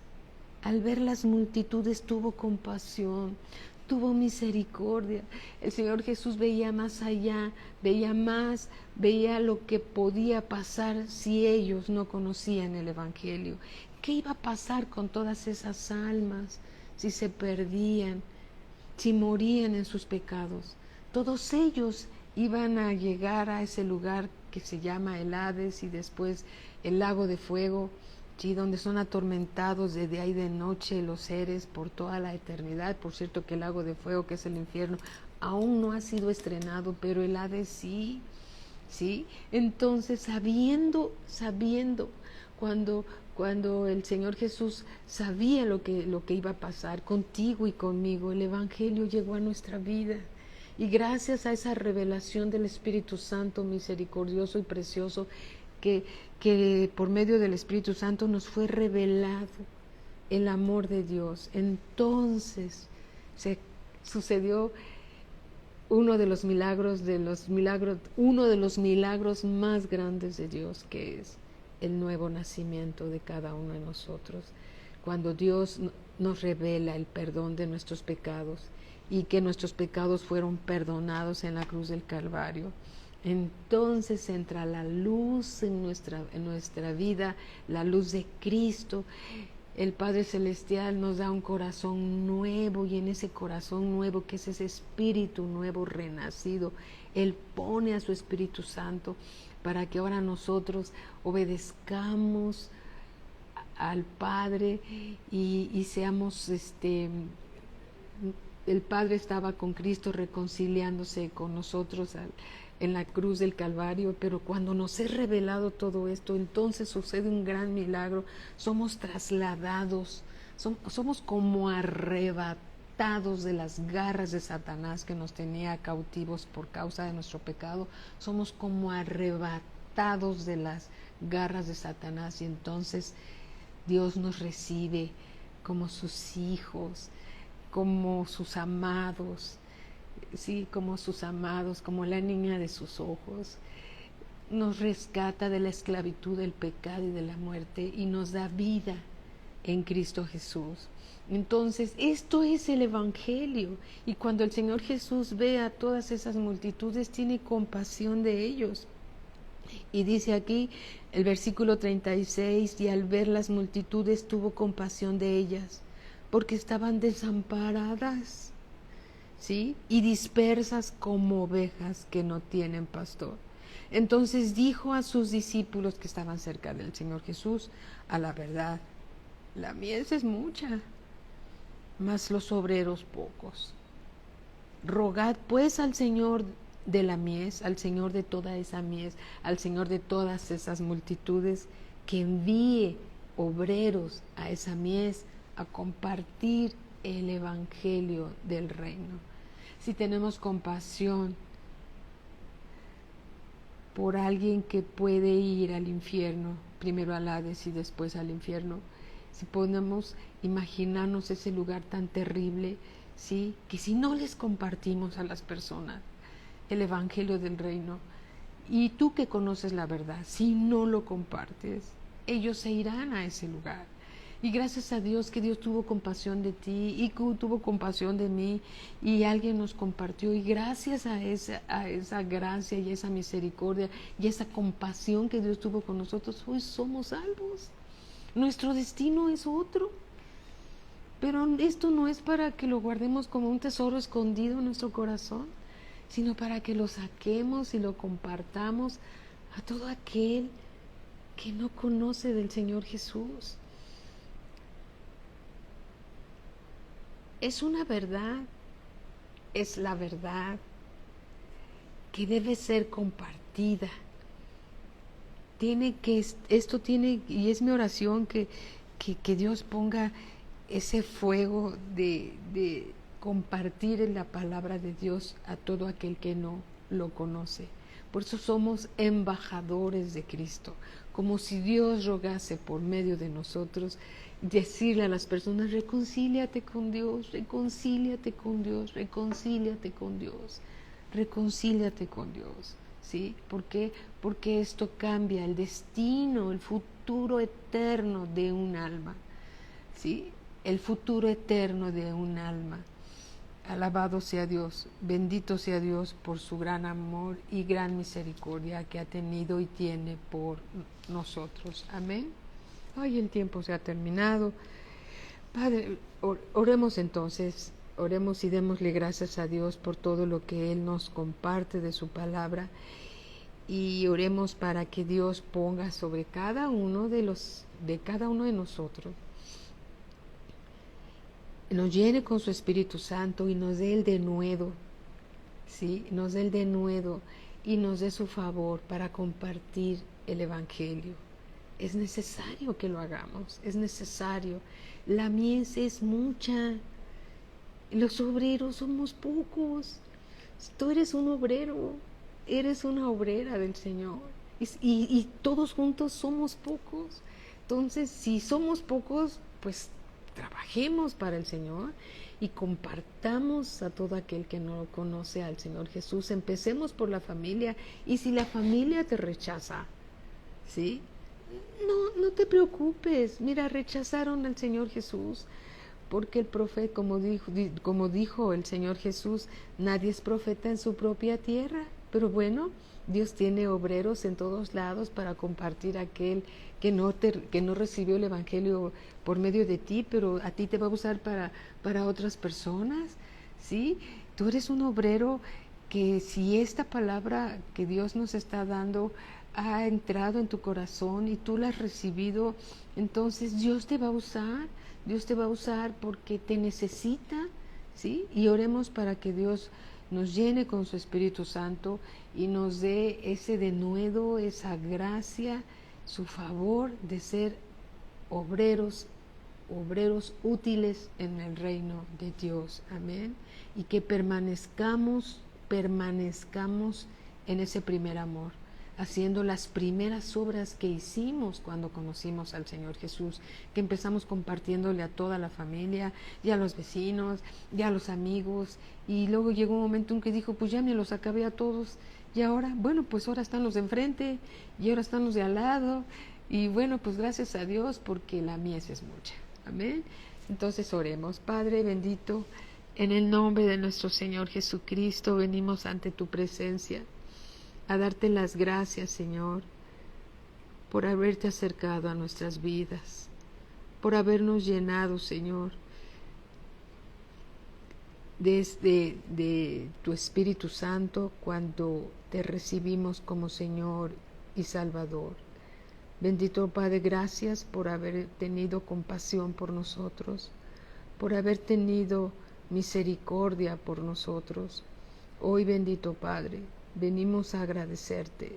tuvo compasión, tuvo misericordia. El Señor Jesús veía más allá, veía lo que podía pasar si ellos no conocían el Evangelio. ¿Qué iba a pasar con todas esas almas si se perdían, si morían en sus pecados? Todos ellos iban a llegar a ese lugar que se llama el Hades y después el lago de fuego, ¿sí? Donde son atormentados de día y de noche los seres por toda la eternidad. Por cierto que el lago de fuego, que es el infierno, aún no ha sido estrenado, pero el Hades sí, ¿sí? Entonces, sabiendo, cuando el Señor Jesús sabía lo que iba a pasar contigo y conmigo, el Evangelio llegó a nuestra vida. Y gracias a esa revelación del Espíritu Santo misericordioso y precioso, que por medio del Espíritu Santo nos fue revelado el amor de Dios, entonces se sucedió uno de los milagros más grandes de Dios, que es el nuevo nacimiento de cada uno de nosotros, cuando Dios nos revela el perdón de nuestros pecados y que nuestros pecados fueron perdonados en la cruz del Calvario. Entonces entra la luz en nuestra vida, la luz de Cristo. El Padre Celestial nos da un corazón nuevo, y en ese corazón nuevo, que es ese espíritu nuevo renacido, Él pone a su Espíritu Santo para que ahora nosotros obedezcamos al Padre y seamos el Padre estaba con Cristo reconciliándose con nosotros en la cruz del Calvario, pero cuando nos es revelado todo esto, entonces sucede un gran milagro. Somos trasladados, somos como arrebatados de las garras de Satanás, que nos tenía cautivos por causa de nuestro pecado. Somos como arrebatados de las garras de Satanás, y entonces Dios nos recibe como sus hijos, como sus amados, sí, como sus amados, como la niña de sus ojos. Nos rescata de la esclavitud del pecado y de la muerte y nos da vida en Cristo Jesús. Entonces, esto es el Evangelio, y cuando el Señor Jesús ve a todas esas multitudes, tiene compasión de ellos. Y dice aquí el versículo 36, y al ver las multitudes tuvo compasión de ellas, porque estaban desamparadas, ¿sí? Y dispersas como ovejas que no tienen pastor. Entonces dijo a sus discípulos que estaban cerca del Señor Jesús: a la verdad, la mies es mucha, mas los obreros pocos. Rogad pues al Señor de la mies, al Señor de toda esa mies, al Señor de todas esas multitudes, que envíe obreros a esa mies a compartir el Evangelio del reino. Si tenemos compasión por alguien que puede ir al infierno, primero al Hades y después al infierno, si podemos imaginarnos ese lugar tan terrible, ¿sí? Que si no les compartimos a las personas el Evangelio del reino, y tú que conoces la verdad, si no lo compartes, ellos se irán a ese lugar. Y gracias a Dios que Dios tuvo compasión de ti y que tuvo compasión de mí, y alguien nos compartió, y gracias a esa gracia y esa misericordia y esa compasión que Dios tuvo con nosotros, hoy somos salvos. Nuestro destino es otro, pero esto no es para que lo guardemos como un tesoro escondido en nuestro corazón, sino para que lo saquemos y lo compartamos a todo aquel que no conoce del Señor Jesús. Es una verdad, es la verdad que debe ser compartida. Esto tiene, y es mi oración, que Dios ponga ese fuego de compartir en la palabra de Dios a todo aquel que no lo conoce. Por eso somos embajadores de Cristo, como si Dios rogase por medio de nosotros, decirle a las personas: reconcíliate con Dios, reconcíliate con Dios, reconcíliate con Dios, reconcíliate con Dios. ¿Sí? ¿Por qué? Porque esto cambia el destino, el futuro eterno de un alma. ¿Sí? El futuro eterno de un alma. Alabado sea Dios, bendito sea Dios por su gran amor y gran misericordia que ha tenido y tiene por nosotros. Amén. Ay, el tiempo se ha terminado. Padre, oremos entonces, oremos y démosle gracias a Dios por todo lo que Él nos comparte de su palabra, y oremos para que Dios ponga sobre cada uno de nosotros, nos llene con su Espíritu Santo y nos dé el denuedo, ¿sí? Nos dé el denuedo y nos dé su favor para compartir el Evangelio. es necesario que lo hagamos, es necesario. La mies es mucha, los obreros somos pocos. Tú eres un obrero, eres una obrera del Señor. Y todos juntos somos pocos. Entonces, si somos pocos, pues trabajemos para el Señor y compartamos a todo aquel que no conoce al Señor Jesús. Empecemos por la familia. Y si la familia te rechaza, ¿sí? No te preocupes. Mira, rechazaron al Señor Jesús. Porque el profeta, como dijo el Señor Jesús, nadie es profeta en su propia tierra. Pero bueno, Dios tiene obreros en todos lados para compartir aquel que no recibió el Evangelio por medio de ti, pero a ti te va a usar para otras personas, ¿sí? Tú eres un obrero que si esta palabra que Dios nos está dando ha entrado en tu corazón y tú la has recibido, entonces Dios te va a usar. Dios te va a usar porque te necesita, ¿sí? Y oremos para que Dios nos llene con su Espíritu Santo y nos dé ese denuedo, esa gracia, su favor de ser obreros útiles en el reino de Dios. Amén. Y que permanezcamos en ese primer amor, haciendo las primeras obras que hicimos cuando conocimos al Señor Jesús, que empezamos compartiéndole a toda la familia, y a los vecinos, y a los amigos, y luego llegó un momento en que dijo, pues ya me los acabé a todos, y ahora, bueno, pues ahora están los de enfrente, y ahora están los de al lado, y bueno, pues gracias a Dios, porque la mies es mucha. Amén. Entonces oremos. Padre bendito, en el nombre de nuestro Señor Jesucristo, venimos ante tu presencia a darte las gracias, Señor, por haberte acercado a nuestras vidas, por habernos llenado, Señor, de tu Espíritu Santo cuando te recibimos como Señor y Salvador. Bendito Padre, gracias por haber tenido compasión por nosotros, por haber tenido misericordia por nosotros. Hoy, bendito Padre, venimos a agradecerte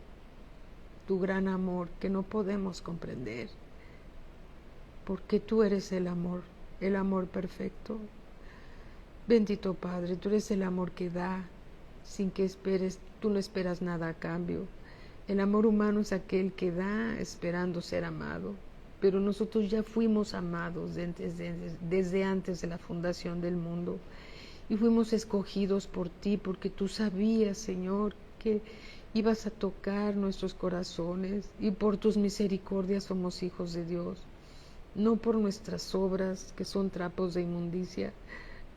tu gran amor que no podemos comprender, porque tú eres el amor perfecto. Bendito Padre, tú eres el amor que da sin que esperes, tú no esperas nada a cambio. El amor humano es aquel que da esperando ser amado, pero nosotros ya fuimos amados desde antes de la fundación del mundo. Y fuimos escogidos por ti porque tú sabías, Señor, que ibas a tocar nuestros corazones y por tus misericordias somos hijos de Dios. No por nuestras obras, que son trapos de inmundicia,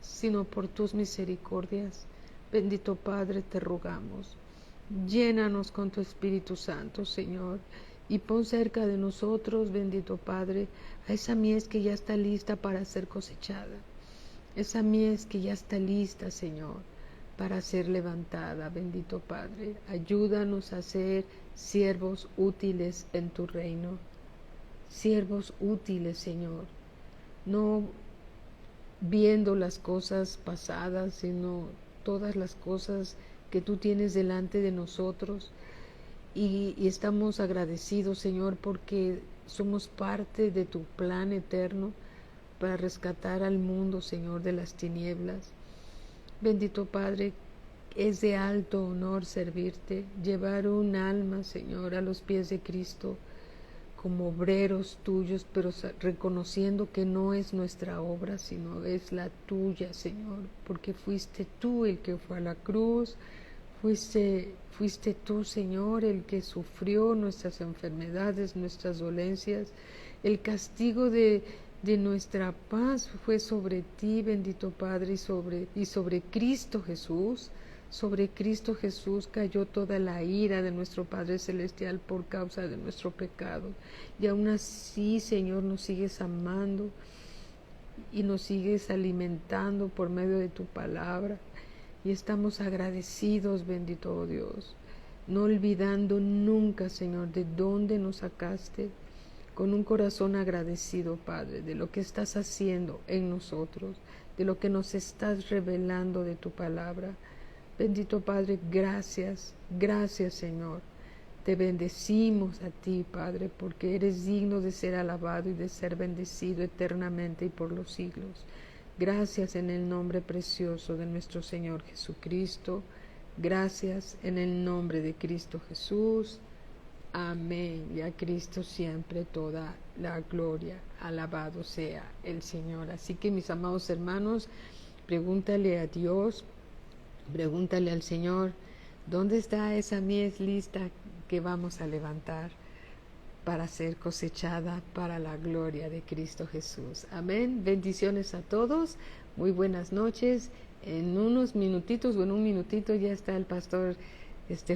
sino por tus misericordias. Bendito Padre, te rogamos. Llénanos con tu Espíritu Santo, Señor, y pon cerca de nosotros, bendito Padre, a esa mies que ya está lista para ser cosechada. Esa mies que ya está lista, Señor, para ser levantada, bendito Padre. Ayúdanos a ser siervos útiles en tu reino. Siervos útiles, Señor. No viendo las cosas pasadas, sino todas las cosas que tú tienes delante de nosotros. Y estamos agradecidos, Señor, porque somos parte de tu plan eterno para rescatar al mundo, Señor, de las tinieblas. Bendito Padre, es de alto honor servirte, llevar un alma, Señor, a los pies de Cristo, como obreros tuyos, pero reconociendo que no es nuestra obra, sino es la tuya, Señor, porque fuiste tú el que fue a la cruz, fuiste tú, Señor, el que sufrió nuestras enfermedades, nuestras dolencias, el castigo de nuestra paz fue sobre ti, bendito Padre, y sobre Cristo Jesús. Sobre Cristo Jesús cayó toda la ira de nuestro Padre Celestial por causa de nuestro pecado. Y aún así, Señor, nos sigues amando y nos sigues alimentando por medio de tu palabra. Y estamos agradecidos, bendito Dios, no olvidando nunca, Señor, de dónde nos sacaste, con un corazón agradecido, Padre, de lo que estás haciendo en nosotros, de lo que nos estás revelando de tu palabra. Bendito Padre, gracias, Señor. Te bendecimos a ti, Padre, porque eres digno de ser alabado y de ser bendecido eternamente y por los siglos. Gracias en el nombre precioso de nuestro Señor Jesucristo. Gracias en el nombre de Cristo Jesús. Amén. Y a Cristo siempre toda la gloria. Alabado sea el Señor. Así que, mis amados hermanos, pregúntale a Dios, pregúntale al Señor, ¿dónde está esa mies lista que vamos a levantar para ser cosechada para la gloria de Cristo Jesús? Amén. Bendiciones a todos. Muy buenas noches. En unos minutitos o en un minutito ya está el pastor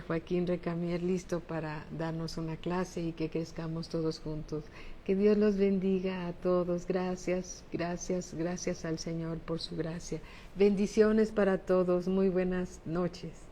Joaquín Recamier listo para darnos una clase y que crezcamos todos juntos. Que Dios los bendiga a todos. Gracias, gracias, gracias al Señor por su gracia. Bendiciones para todos. Muy buenas noches.